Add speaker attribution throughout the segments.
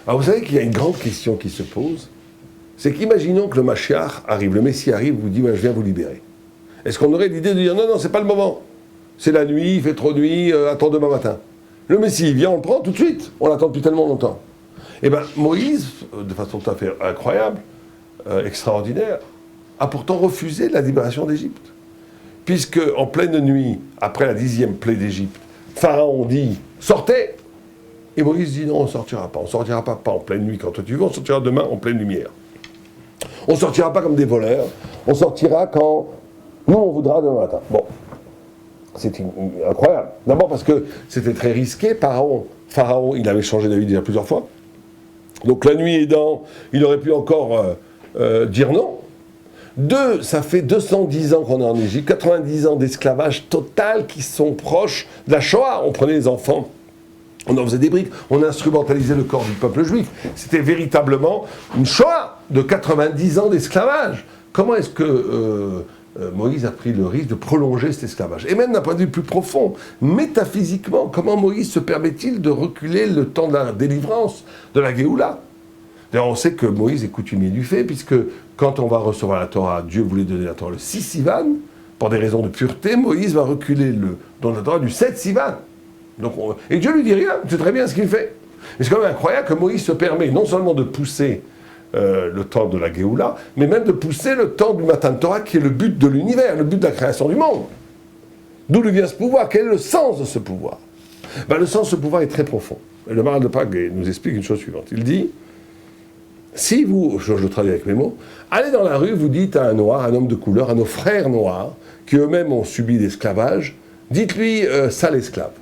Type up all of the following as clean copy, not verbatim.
Speaker 1: Alors vous savez qu'il y a une grande question qui se pose, c'est qu'imaginons que le Mashiach arrive, le Messie arrive, vous dit ouais, je viens vous libérer. Est-ce qu'on aurait l'idée de dire non, non, c'est pas le moment, c'est la nuit, il fait trop nuit, attends demain matin. Le Messie il vient, on le prend tout de suite, on l'attend depuis tellement longtemps. Eh bien Moïse, de façon tout à fait incroyable, extraordinaire, a pourtant refusé la libération d'Égypte. Puisque en pleine nuit, après la 10e plaie d'Égypte, Pharaon dit sortez. Et Moïse dit non, on ne sortira pas. On ne sortira pas en pleine nuit quand toi tu veux, on sortira demain en pleine lumière. On ne sortira pas comme des voleurs, on sortira quand nous on voudra demain matin. Bon, c'est incroyable. D'abord parce que c'était très risqué. Pharaon, il avait changé d'avis déjà plusieurs fois. Donc la nuit aidant, il aurait pu encore dire non. Deux, ça fait 210 ans qu'on est en Égypte, 90 ans d'esclavage total qui sont proches de la Shoah. On prenait les enfants, on en faisait des briques, on instrumentalisait le corps du peuple juif. C'était véritablement une Shoah de 90 ans d'esclavage. Comment est-ce que Moïse a pris le risque de prolonger cet esclavage? Et même d'un point de vue plus profond, métaphysiquement, comment Moïse se permet-il de reculer le temps de la délivrance, de la Géoula? D'ailleurs, on sait que Moïse est coutumier du fait, puisque quand on va recevoir la Torah, Dieu voulait donner la Torah le 6 Sivan, pour des raisons de pureté, Moïse va reculer le don de la Torah du 7 Sivan. Donc et Dieu lui dit rien, c'est très bien ce qu'il fait. Mais c'est quand même incroyable que Moïse se permet non seulement de pousser le temps de la Géoula, mais même de pousser le temps du Matan Torah, qui est le but de l'univers, le but de la création du monde. D'où lui vient ce pouvoir? Quel est le sens de ce pouvoir? Le sens de ce pouvoir est très profond. Et le Maharal de Prague nous explique une chose suivante. Il dit, si vous, je le traduis avec mes mots, allez dans la rue, vous dites à un noir, un homme de couleur, à nos frères noirs, qui eux-mêmes ont subi l'esclavage, dites-lui sale esclave.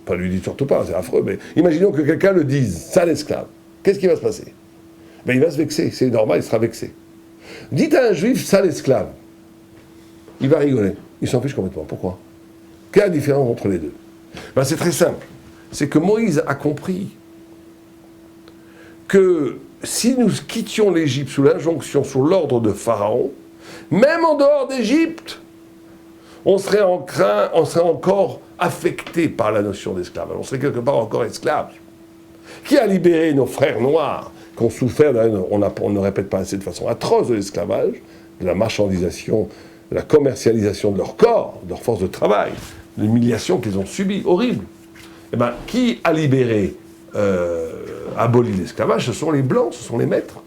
Speaker 1: Pas lui dites surtout pas, c'est affreux, mais imaginons que quelqu'un le dise, sale esclave. Qu'est-ce qui va se passer? Il va se vexer, c'est normal, il sera vexé. Dites à un juif sale esclave, il va rigoler, il s'en fiche complètement. Pourquoi? Quelle est la différence entre les deux? C'est très simple, c'est que Moïse a compris que si nous quittions l'Égypte sous l'injonction, sous l'ordre de Pharaon, même en dehors d'Égypte, on serait encore affecté par la notion d'esclavage. On serait quelque part encore esclave. Qui a libéré nos frères noirs qui ont souffert, on ne répète pas assez de façon atroce de l'esclavage, de la marchandisation, de la commercialisation de leur corps, de leur force de travail, de l'humiliation qu'ils ont subie, horrible. Qui a libéré aboli l'esclavage? Ce sont les Blancs, ce sont les maîtres.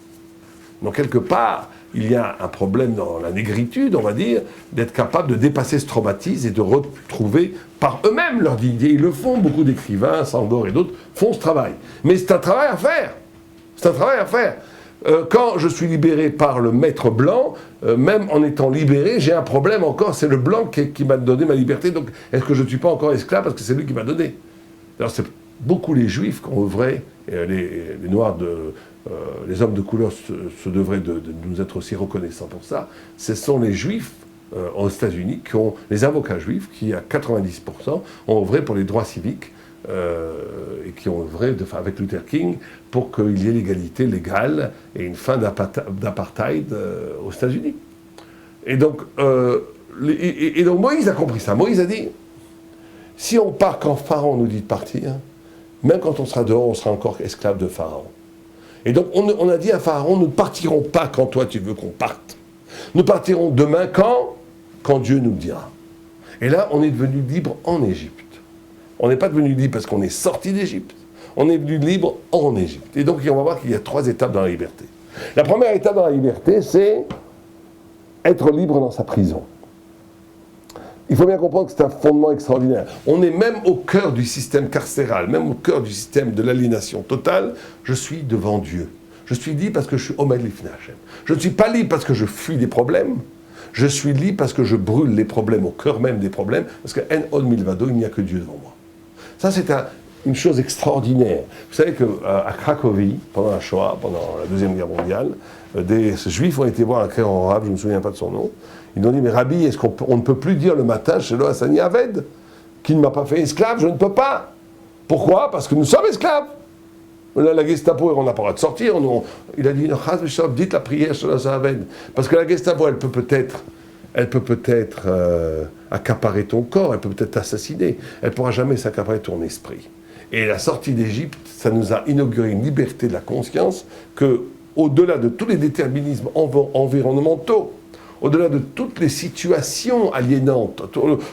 Speaker 1: Donc quelque part, il y a un problème dans la négritude, on va dire, d'être capable de dépasser ce traumatisme et de retrouver par eux-mêmes leur dignité. Ils le font, beaucoup d'écrivains, Sangor et d'autres, font ce travail. Mais c'est un travail à faire. C'est un travail à faire. Quand je suis libéré par le maître blanc, même en étant libéré, j'ai un problème encore, c'est le blanc qui m'a donné ma liberté, donc est-ce que je ne suis pas encore esclave parce que c'est lui qui m'a donné? Alors c'est beaucoup les juifs qui ont œuvré, les noirs, les hommes de couleur se devraient de nous être aussi reconnaissants pour ça. Ce sont les juifs aux États-Unis, les avocats juifs, qui à 90% ont œuvré pour les droits civiques et qui ont œuvré avec Luther King pour qu'il y ait l'égalité légale et une fin d'apartheid aux États-Unis. Et donc Moïse a compris ça. Moïse a dit, si on part quand Pharaon nous dit de partir, même quand on sera dehors, on sera encore esclave de Pharaon. Et donc on a dit à Pharaon, nous ne partirons pas quand toi tu veux qu'on parte. Nous partirons demain quand Dieu nous le dira. Et là, on est devenu libre en Égypte. On n'est pas devenu libre parce qu'on est sorti d'Égypte. On est devenu libre en Égypte. Et donc on va voir qu'il y a 3 étapes dans la liberté. La première étape dans la liberté, c'est être libre dans sa prison. Il faut bien comprendre que c'est un fondement extraordinaire. On est même au cœur du système carcéral, même au cœur du système de l'aliénation totale. Je suis devant Dieu. Je suis libre parce que je suis Omed Lifnei Hashem. Je ne suis pas libre parce que je fuis des problèmes. Je suis libre parce que je brûle les problèmes au cœur même des problèmes. Parce que En Od Milvado, il n'y a que Dieu devant moi. Ça, c'est une chose extraordinaire. Vous savez qu'à Cracovie, pendant la Shoah, pendant la Deuxième Guerre mondiale, des Juifs ont été voir un créant arabe, je ne me souviens pas de son nom. Ils ont dit, mais Rabbi, est-ce qu'on ne peut plus dire le matin, Shelo Hassani Aved, qui ne m'a pas fait esclave, je ne peux pas. Pourquoi? Parce que nous sommes esclaves. La Gestapo, on n'a pas le droit de sortir. Il a dit, dites la prière Shelo Hassani Aved. Parce que la Gestapo, elle peut peut-être accaparer ton corps, elle peut peut-être t'assassiner. Elle ne pourra jamais s'accaparer ton esprit. Et la sortie d'Égypte, ça nous a inauguré une liberté de la conscience que, au-delà de tous les déterminismes environnementaux, au-delà de toutes les situations aliénantes,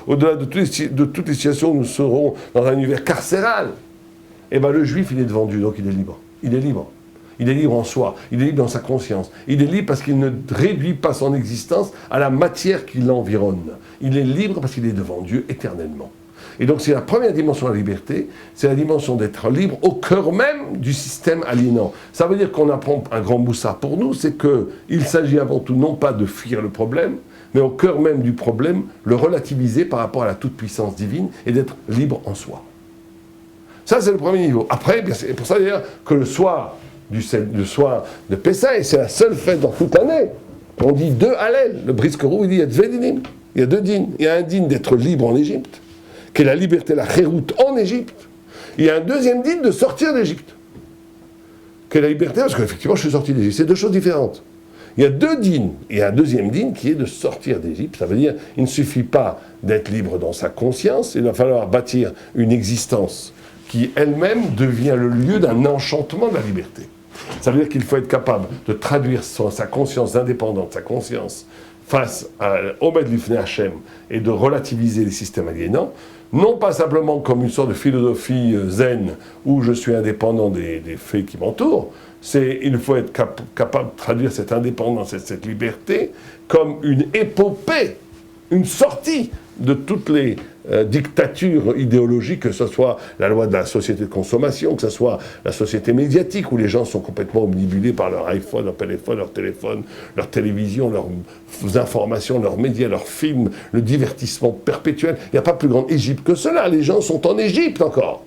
Speaker 1: au-delà de toutes les situations où nous serons dans un univers carcéral, eh ben le juif, il est devant Dieu, donc il est libre. Il est libre. Il est libre en soi, il est libre dans sa conscience. Il est libre parce qu'il ne réduit pas son existence à la matière qui l'environne. Il est libre parce qu'il est devant Dieu éternellement. Et donc c'est la première dimension de la liberté, c'est la dimension d'être libre au cœur même du système aliénant. Ça veut dire qu'on apprend un grand moussard pour nous, c'est qu'il s'agit avant tout non pas de fuir le problème, mais au cœur même du problème, le relativiser par rapport à la toute-puissance divine et d'être libre en soi. Ça c'est le premier niveau. Après, c'est pour ça d'ailleurs que le soir de Pessah, et c'est la seule fête dans toute l'année, on dit 2 Hallel. Le Briskerou, il dit il y a 2 dinim, il y a 2 dînes. Il y a un dîne d'être libre en Égypte, qui est la liberté, la chéroute en Égypte. Il y a un deuxième dîne de sortir d'Égypte, qui est la liberté, parce qu'effectivement je suis sorti d'Égypte. C'est 2 choses différentes. Il y a 2 dînes. Il y a un deuxième dîne qui est de sortir d'Égypte. Ça veut dire il ne suffit pas d'être libre dans sa conscience, il va falloir bâtir une existence qui elle-même devient le lieu d'un enchantement de la liberté. Ça veut dire qu'il faut être capable de traduire sa conscience indépendante, sa conscience face à Omed Lifnei Hashem et de relativiser les systèmes aliénants, non pas simplement comme une sorte de philosophie zen où je suis indépendant des faits qui m'entourent, il faut être capable de traduire cette indépendance et cette liberté comme une épopée, une sortie de toutes les dictatures idéologiques, que ce soit la loi de la société de consommation, que ce soit la société médiatique, où les gens sont complètement omnibulés par leur iPhone, leur téléphone, leur télévision, leurs informations, leurs médias, leurs films, le divertissement perpétuel. Il n'y a pas plus grande Égypte que cela. Les gens sont en Égypte encore.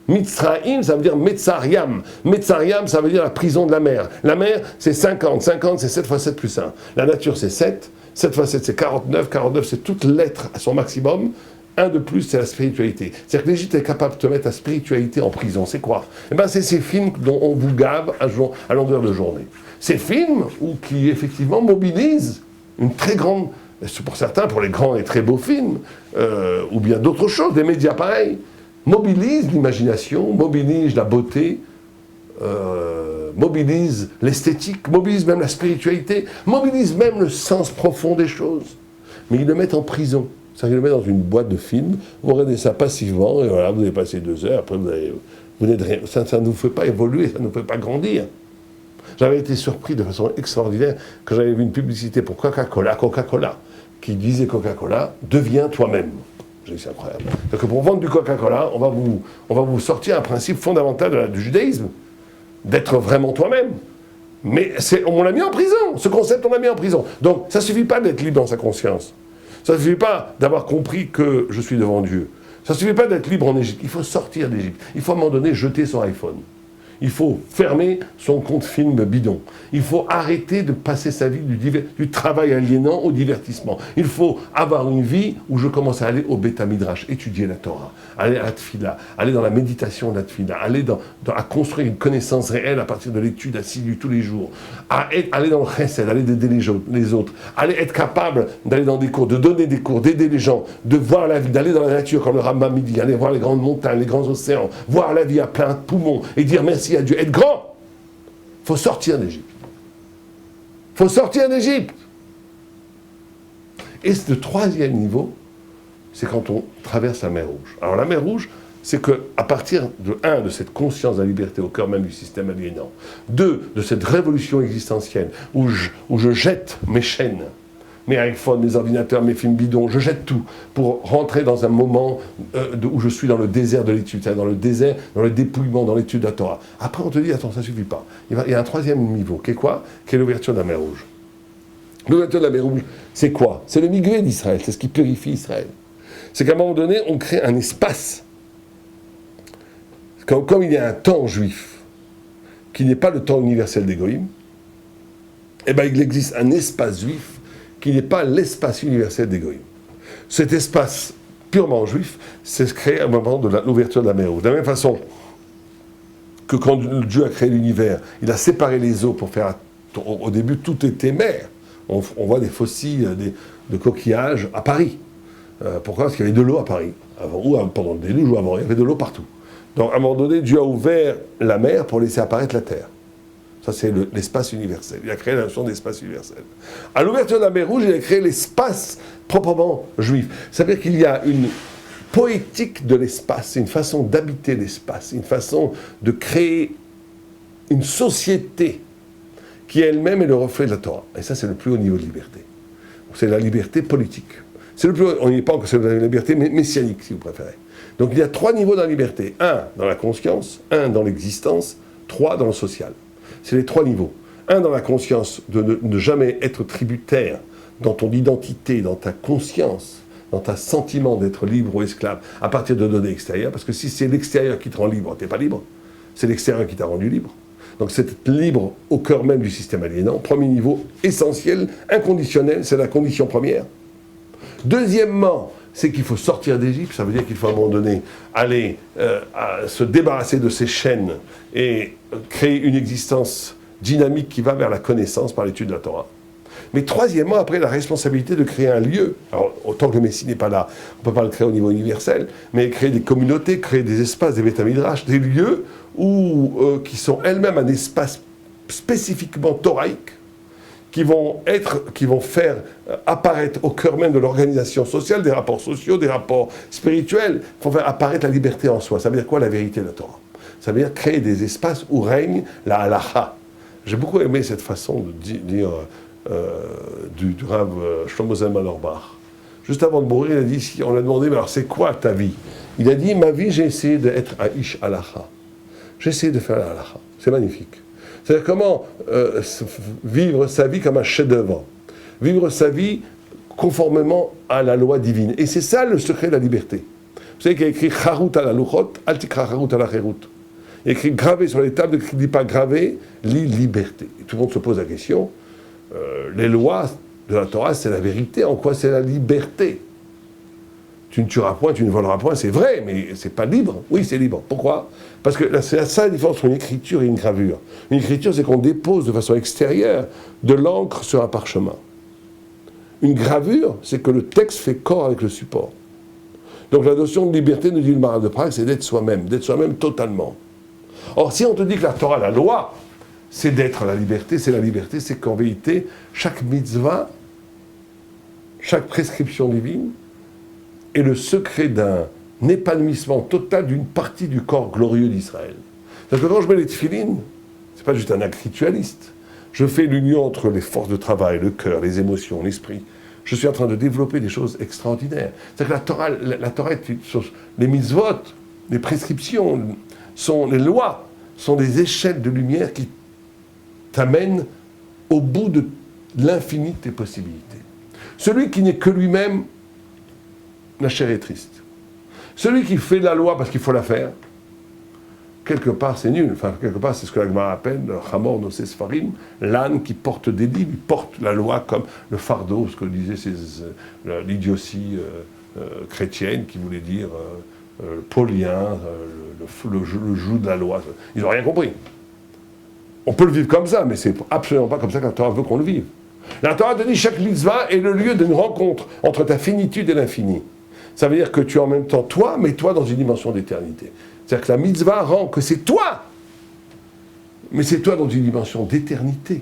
Speaker 1: Mitzrayim, ça veut dire Metzariam. Metzariam, ça veut dire la prison de la mer. La mer, c'est 50. 50, c'est 7 fois 7 plus 1. La nature, c'est 7. 7 fois 7, c'est 49. 49, c'est toute l'être à son maximum. 1 de plus, c'est la spiritualité. C'est-à-dire que l'Égypte est capable de te mettre la spiritualité en prison. C'est quoi ? Eh bien, c'est ces films dont on vous gave à longueur de journée. Ces films qui, effectivement, mobilisent une très grande... Pour certains, pour les grands et très beaux films, ou bien d'autres choses, des médias pareils, mobilisent l'imagination, mobilisent la beauté, mobilisent l'esthétique, mobilisent même la spiritualité, mobilisent même le sens profond des choses. Mais ils le mettent en prison. C'est-à-dire qu'ils le mettent dans une boîte de films, vous regardez ça passivement, et voilà, vous avez passé 2 heures, après vous n'êtes rien. Ça ne nous fait pas évoluer, ça ne nous fait pas grandir. J'avais été surpris de façon extraordinaire quand j'avais vu une publicité pour Coca-Cola, qui disait Coca-Cola, deviens toi-même. J'ai dit c'est incroyable. Donc pour vendre du Coca-Cola, on va vous sortir un principe fondamental du judaïsme, d'être vraiment toi-même. Mais on l'a mis en prison, ce concept on l'a mis en prison. Donc ça ne suffit pas d'être libre dans sa conscience. Ça ne suffit pas d'avoir compris que je suis devant Dieu. Ça ne suffit pas d'être libre en Égypte. Il faut sortir d'Égypte. Il faut à un moment donné jeter son iPhone. Il faut fermer son compte film bidon. Il faut arrêter de passer sa vie du travail aliénant au divertissement. Il faut avoir une vie où je commence à aller au Beth Midrash, étudier la Torah, aller à la Tfila, aller dans la méditation de la Tfila, aller à construire une connaissance réelle à partir de l'étude assidue tous les jours, aller dans le chesed, aller aider les autres, aller être capable d'aller dans des cours, de donner des cours, d'aider les gens, de voir la vie, d'aller dans la nature comme le Rambam dit, aller voir les grandes montagnes, les grands océans, voir la vie à plein poumons et dire merci à Dieu, être grand. Il faut sortir d'Égypte. Il faut sortir d'Égypte. Et le 3e niveau, c'est quand on traverse la mer Rouge. Alors la mer Rouge, c'est qu'à partir de cette conscience de la liberté au cœur même du système aliénant, 2, de cette révolution existentielle où je jette mes chaînes, mes iPhones, mes ordinateurs, mes films bidons, je jette tout pour rentrer dans un moment où je suis dans le désert de l'étude, c'est-à-dire dans le désert, dans le dépouillement, dans l'étude de la Torah. Après, on te dit, attends, ça ne suffit pas. Il y a un 3e niveau, qui est quoi ? Qui est l'ouverture de la mer Rouge. L'ouverture de la mer Rouge, c'est quoi ? C'est le migvé d'Israël, c'est ce qui purifie Israël. C'est qu'à un moment donné, on crée un espace. Comme il y a un temps juif, qui n'est pas le temps universel des Goïms, eh bien, il existe un espace juif qui n'est pas l'espace universel des Goïms. Cet espace purement juif s'est créé au moment de l'ouverture de la mer Rouge. De la même façon que quand Dieu a créé l'univers, il a séparé les eaux pour faire... Au début, tout était mer. On voit des fossiles de coquillages à Paris. Pourquoi ? Parce qu'il y avait de l'eau à Paris. Avant, ou pendant le déluge ou avant, il y avait de l'eau partout. Donc, à un moment donné, Dieu a ouvert la mer pour laisser apparaître la terre. Ça, c'est l'espace universel. Il a créé la notion d'espace universel. À l'ouverture de la mer Rouge, il a créé l'espace proprement juif. Ça veut dire qu'il y a une poétique de l'espace, une façon d'habiter l'espace, une façon de créer une société qui elle-même est le reflet de la Torah. Et ça, c'est le plus haut niveau de liberté. C'est la liberté politique. C'est le plus haut, on n'y est pas encore, c'est la liberté messianique, si vous préférez. Donc il y a 3 niveaux dans la liberté. 1 dans la conscience, 1 dans l'existence, 3 dans le social. C'est les 3 niveaux. 1 dans la conscience, de ne jamais être tributaire dans ton identité, dans ta conscience, dans ta sentiment d'être libre ou esclave, à partir de données extérieures, parce que si c'est l'extérieur qui te rend libre, tu n'es pas libre. C'est l'extérieur qui t'a rendu libre. Donc c'est être libre au cœur même du système aliénant. Premier niveau, essentiel, inconditionnel, c'est la condition première. Deuxièmement, c'est qu'il faut sortir d'Égypte, ça veut dire qu'il faut à un moment donné aller se débarrasser de ces chaînes et créer une existence dynamique qui va vers la connaissance par l'étude de la Torah. Mais troisièmement, après, la responsabilité de créer un lieu. Alors, autant que le Messie n'est pas là, on ne peut pas le créer au niveau universel, mais créer des communautés, créer des espaces, des bétamidrash, des lieux qui sont elles-mêmes un espace spécifiquement thoraïque, qui vont faire apparaître au cœur même de l'organisation sociale, des rapports sociaux, des rapports spirituels, font faire apparaître la liberté en soi. Ça veut dire quoi, la vérité de la Torah? Ça veut dire créer des espaces où règne la halacha. J'ai beaucoup aimé cette façon de dire du Rav Shlomo Zalman Auerbach. Juste avant de mourir, il a dit, on lui a demandé, mais alors c'est quoi ta vie? Il a dit, ma vie, j'ai essayé d'être un ish halacha. J'ai essayé de faire la halacha. C'est magnifique. C'est-à-dire comment vivre sa vie comme un chef-d'œuvre. Vivre sa vie conformément à la loi divine. Et c'est ça le secret de la liberté. Vous savez qu'il y a écrit Charut ala luchot, al tikra charut ala cherut. Il y a écrit gravé sur les tables, ne dit pas gravé, lit liberté. Et tout le monde se pose la question, les lois de la Torah, c'est la vérité. En quoi c'est la liberté? Tu ne tueras point, tu ne voleras point, c'est vrai, mais c'est pas libre. Oui, c'est libre. Pourquoi? Parce que c'est ça la différence entre une écriture et une gravure. Une écriture, c'est qu'on dépose de façon extérieure de l'encre sur un parchemin. Une gravure, c'est que le texte fait corps avec le support. Donc la notion de liberté, nous dit le Maharal de Prague, c'est d'être soi-même totalement. Or, si on te dit que la Torah, la loi, c'est d'être la liberté, c'est qu'en vérité, chaque mitzvah, chaque prescription divine, est le secret d'un épanouissement total d'une partie du corps glorieux d'Israël. Parce que quand je mets les tefilines, c'est pas juste un acte ritualiste. Je fais l'union entre les forces de travail, le cœur, les émotions, l'esprit. Je suis en train de développer des choses extraordinaires. C'est-à-dire que la Torah est les mitzvot, les prescriptions, les lois, sont des échelles de lumière qui t'amènent au bout de l'infini de tes possibilités. Celui qui n'est que lui-même, la chair est triste. Celui qui fait la loi parce qu'il faut la faire, quelque part c'est nul. Enfin, quelque part c'est ce que la Gemara appelle le Hamor Nosé Sfarim, l'âne qui porte des livres, il porte la loi comme le fardeau, ce que disait l'idiotie chrétienne qui voulait dire paulien, le joug de la loi. Ils n'ont rien compris. On peut le vivre comme ça, mais c'est absolument pas comme ça que la Torah veut qu'on le vive. La Torah te dit chaque mitzvah est le lieu d'une rencontre entre ta finitude et l'infini. Ça veut dire que tu es en même temps toi, mais toi dans une dimension d'éternité. C'est-à-dire que la mitzvah rend que c'est toi, mais c'est toi dans une dimension d'éternité.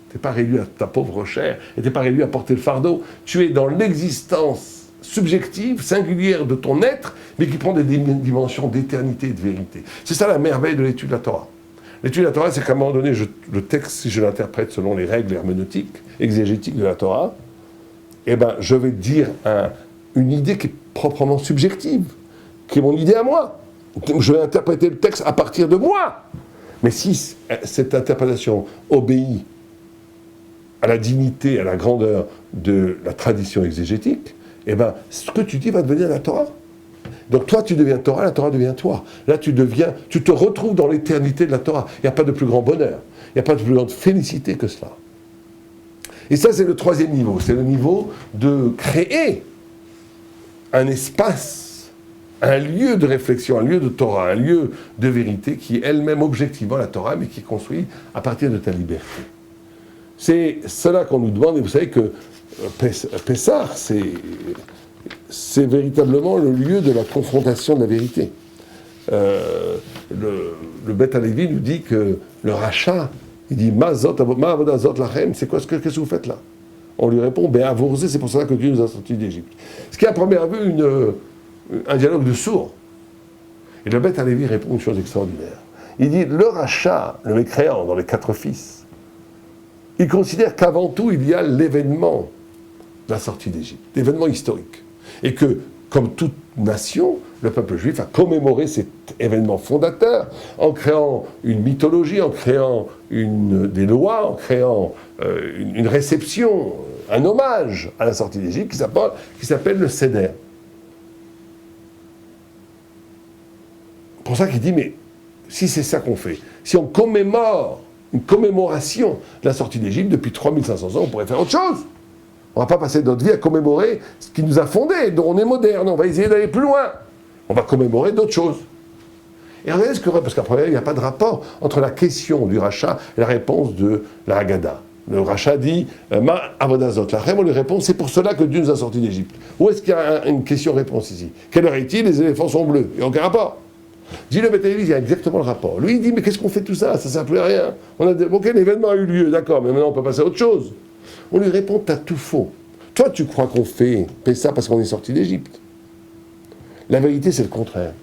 Speaker 1: Tu n'es pas réduit à ta pauvre chair, et tu n'es pas réduit à porter le fardeau. Tu es dans l'existence subjective, singulière de ton être, mais qui prend des dimensions d'éternité et de vérité. C'est ça la merveille de l'étude de la Torah. L'étude de la Torah, c'est qu'à un moment donné, le texte, si je l'interprète selon les règles herméneutiques, exégétiques de la Torah, eh ben, je vais dire une idée qui est proprement subjective, qui est mon idée à moi. Je vais interpréter le texte à partir de moi. Mais si cette interprétation obéit à la dignité, à la grandeur de la tradition exégétique, eh ben, ce que tu dis va devenir la Torah. Donc toi, tu deviens Torah, la Torah devient toi. Là, tu te retrouves dans l'éternité de la Torah. Il n'y a pas de plus grand bonheur, il n'y a pas de plus grande félicité que cela. Et ça, c'est le troisième niveau. C'est le niveau de créer un espace, un lieu de réflexion, un lieu de Torah, un lieu de vérité qui est elle-même objectivement la Torah, mais qui est construit à partir de ta liberté. C'est cela qu'on nous demande, et vous savez que Pessah, c'est véritablement le lieu de la confrontation de la vérité. le Beth Halevi nous dit que le rachat, il dit ma avodazot lachem, c'est quoi, qu'est-ce que vous faites là? On lui répond, ben avorzé, c'est pour ça que Dieu nous a sortis d'Égypte. Ce qui est à première vue un dialogue de sourds. Et le Beth Halevi répond une chose extraordinaire. Il dit, le rachat, le mécréant dans les 4 fils, il considère qu'avant tout, il y a l'événement de la sortie d'Égypte, l'événement historique. Et que, comme toute nation, le peuple juif a commémoré cet événement fondateur en créant une mythologie, en créant des lois, en créant une réception, un hommage à la sortie d'Égypte qui s'appelle le Seder. C'est pour ça qu'il dit, mais si c'est ça qu'on fait, si on commémore une commémoration de la sortie d'Égypte depuis 3500 ans, on pourrait faire autre chose. On ne va pas passer notre vie à commémorer ce qui nous a fondés, dont on est moderne, on va essayer d'aller plus loin. On va commémorer d'autres choses. Et regardez ce que... Parce qu'après, il n'y a pas de rapport entre la question du rachat et la réponse de la Haggadah. Le rachat dit « Ma avodazot lachem », on lui répond « C'est pour cela que Dieu nous a sortis d'Égypte ». Où est-ce qu'il y a une question-réponse ici? Quelle heure est-il? Les éléphants sont bleus. Il n'y a aucun rapport. Dit le Beth Halevi, il y a exactement le rapport. Lui, il dit « Mais qu'est-ce qu'on fait tout ça? Ça ne sert plus à rien. Ok, l'événement a eu lieu, d'accord, mais maintenant on peut passer à autre chose. » On lui répond « T'as tout faux. Toi, tu crois qu'on fait Pessah parce qu'on est sorti d'Égypte. La vérité, c'est le contraire.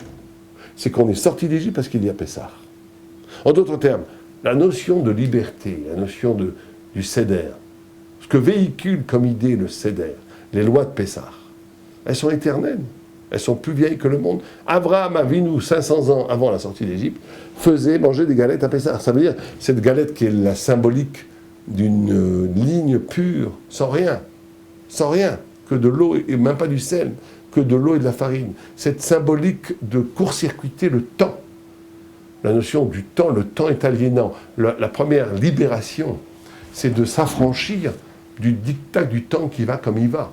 Speaker 1: C'est qu'on est sorti d'Égypte parce qu'il y a Pessah. En d'autres termes, la notion de liberté, la notion du Seder, ce que véhicule comme idée le Seder, les lois de Pessah, elles sont éternelles. Elles sont plus vieilles que le monde. Abraham Avinu, 500 ans avant la sortie d'Égypte, faisait manger des galettes à Pessah. Ça veut dire, cette galette qui est la symbolique d'une ligne pure, sans rien, que de l'eau et même pas du sel, que de l'eau et de la farine. Cette symbolique de court-circuiter le temps. La notion du temps, le temps est aliénant. La première libération, c'est de s'affranchir du diktat du temps qui va comme il va.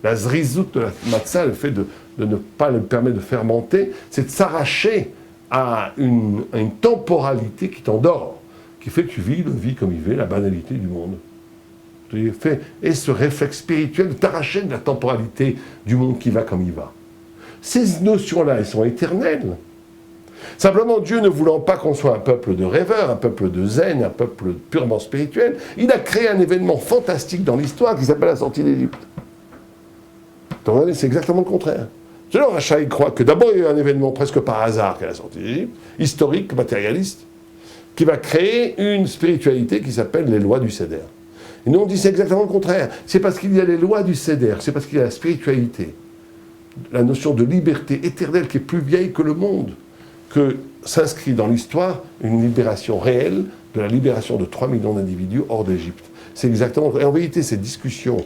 Speaker 1: La zrizout de la matzah, le fait de ne pas le permettre de fermenter, c'est de s'arracher à une temporalité qui t'endort, qui fait que tu vis comme il veut, la banalité du monde. Et ce réflexe spirituel de t'arracher de la temporalité du monde qui va comme il va. Ces notions-là, elles sont éternelles. Simplement, Dieu ne voulant pas qu'on soit un peuple de rêveurs, un peuple de zen, un peuple purement spirituel, il a créé un événement fantastique dans l'histoire qui s'appelle la sortie d'Égypte. Donc regardez, c'est exactement le contraire. Le rachat, il croit que d'abord il y a eu un événement presque par hasard qui est la sortie d'Égypte, historique, matérialiste, qui va créer une spiritualité qui s'appelle les lois du Seder. Et nous on dit c'est exactement le contraire. C'est parce qu'il y a les lois du Seder, c'est parce qu'il y a la spiritualité, la notion de liberté éternelle qui est plus vieille que le monde, que s'inscrit dans l'histoire une libération réelle de la libération de 3 millions d'individus hors d'Égypte. C'est exactement... Et en vérité, cette discussion,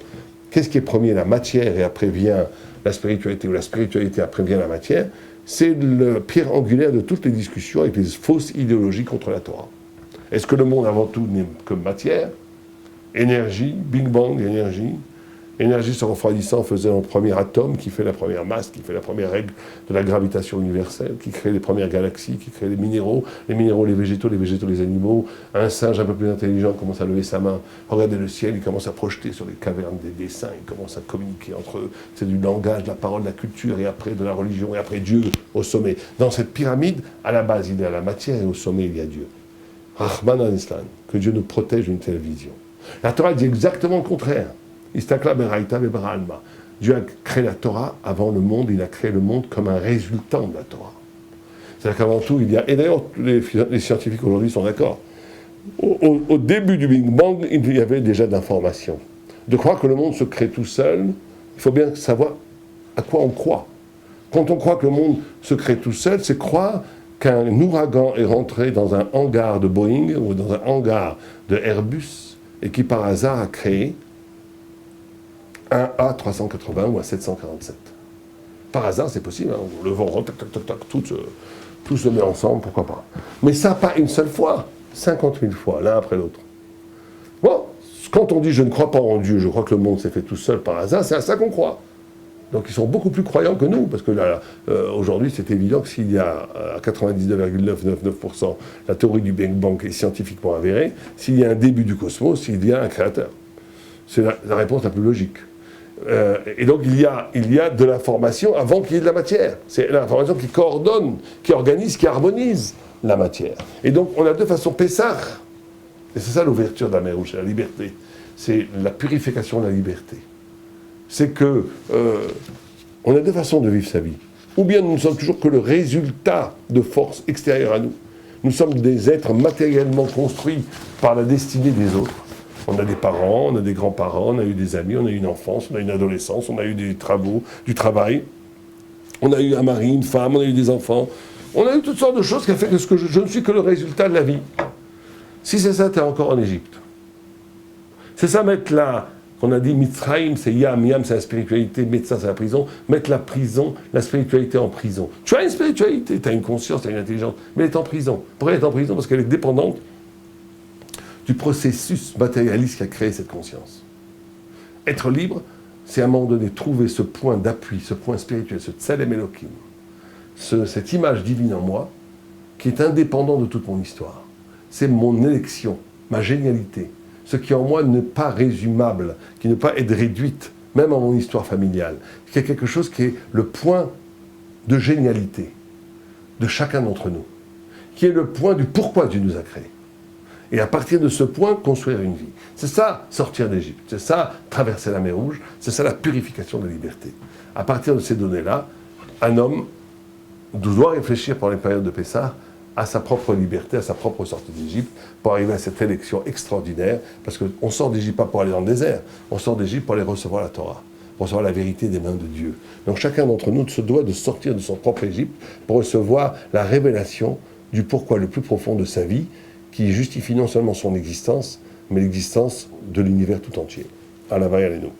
Speaker 1: qu'est-ce qui est premier, la matière et après vient la spiritualité, ou la spiritualité après vient la matière, c'est le pierre angulaire de toutes les discussions avec les fausses idéologies contre la Torah. Est-ce que le monde avant tout n'est que matière, énergie, Big Bang, énergie se refroidissant faisait le premier atome qui fait la première masse, qui fait la première règle de la gravitation universelle, qui crée les premières galaxies, qui crée les minéraux, les végétaux, les animaux. Un singe un peu plus intelligent commence à lever sa main, regarder le ciel, il commence à projeter sur les cavernes des dessins, il commence à communiquer entre eux. C'est du langage, de la parole, de la culture, et après de la religion, et après Dieu au sommet. Dans cette pyramide, à la base, il y a la matière, et au sommet, il y a Dieu. Rahman al-Islam, que Dieu nous protège d'une telle vision. La Torah dit exactement le contraire. Istakla beraïta vebra alma. Dieu a créé la Torah avant le monde, il a créé le monde comme un résultant de la Torah. C'est-à-dire qu'avant tout, il y a... Et d'ailleurs, les scientifiques aujourd'hui sont d'accord. Au début du Big Bang, il y avait déjà d'informations. De croire que le monde se crée tout seul, il faut bien savoir à quoi on croit. Quand on croit que le monde se crée tout seul, c'est croire qu'un ouragan est rentré dans un hangar de Boeing ou dans un hangar de Airbus et qui par hasard a créé un A380 ou un 747. Par hasard, c'est possible, hein. Le vent, tout se met ensemble, pourquoi pas. Mais ça, pas une seule fois, 50 000 fois, l'un après l'autre. Bon, quand on dit « je ne crois pas en Dieu, je crois que le monde s'est fait tout seul par hasard », c'est à ça qu'on croit. Donc ils sont beaucoup plus croyants que nous, parce que là, aujourd'hui, c'est évident que s'il y a à 99,999% la théorie du Big Bang est scientifiquement avérée, s'il y a un début du cosmos, il y a un créateur. C'est la réponse la plus logique. Et donc il y a de l'information avant qu'il y ait de la matière. C'est l'information qui coordonne, qui organise, qui harmonise la matière. Et donc on a deux façons. Pessah, et c'est ça l'ouverture de la mer Rouge, c'est la liberté. C'est la purification de la liberté. C'est que on a deux façons de vivre sa vie. Ou bien nous ne sommes toujours que le résultat de forces extérieures à nous. Nous sommes des êtres matériellement construits par la destinée des autres. On a des parents, on a des grands-parents, on a eu des amis, on a eu une enfance, on a eu une adolescence, on a eu des travaux, du travail. On a eu un mari, une femme, on a eu des enfants. On a eu toutes sortes de choses qui ont fait que, je ne suis que le résultat de la vie. Si c'est ça, tu es encore en Égypte. C'est ça mettre là, qu'on a dit Mitzrayim, c'est Yam, Yam c'est la spiritualité, Metza c'est la prison, mettre la spiritualité en prison. Tu as une spiritualité, tu as une conscience, tu as une intelligence, mais elle est en prison. Pourquoi elle est en prison? Parce qu'elle est dépendante du processus matérialiste qui a créé cette conscience. Être libre, c'est à un moment donné trouver ce point d'appui, ce point spirituel, ce Tselem Elohim, cette image divine en moi, qui est indépendant de toute mon histoire. C'est mon élection, ma génialité, ce qui en moi n'est pas résumable, qui ne peut pas être réduite, même en mon histoire familiale. Il y a quelque chose qui est le point de génialité de chacun d'entre nous, qui est le point du pourquoi Dieu nous a créés. Et à partir de ce point, construire une vie. C'est ça, sortir d'Égypte. C'est ça, traverser la mer Rouge. C'est ça, la purification de la liberté. À partir de ces données-là, un homme doit réfléchir pendant les périodes de Pessah à sa propre liberté, à sa propre sortie d'Égypte, pour arriver à cette élection extraordinaire, parce qu'on sort d'Égypte pas pour aller dans le désert, on sort d'Égypte pour aller recevoir la Torah, pour recevoir la vérité des mains de Dieu. Donc chacun d'entre nous se doit de sortir de son propre Égypte pour recevoir la révélation du pourquoi le plus profond de sa vie, qui justifie non seulement son existence, mais l'existence de l'univers tout entier. À la nous.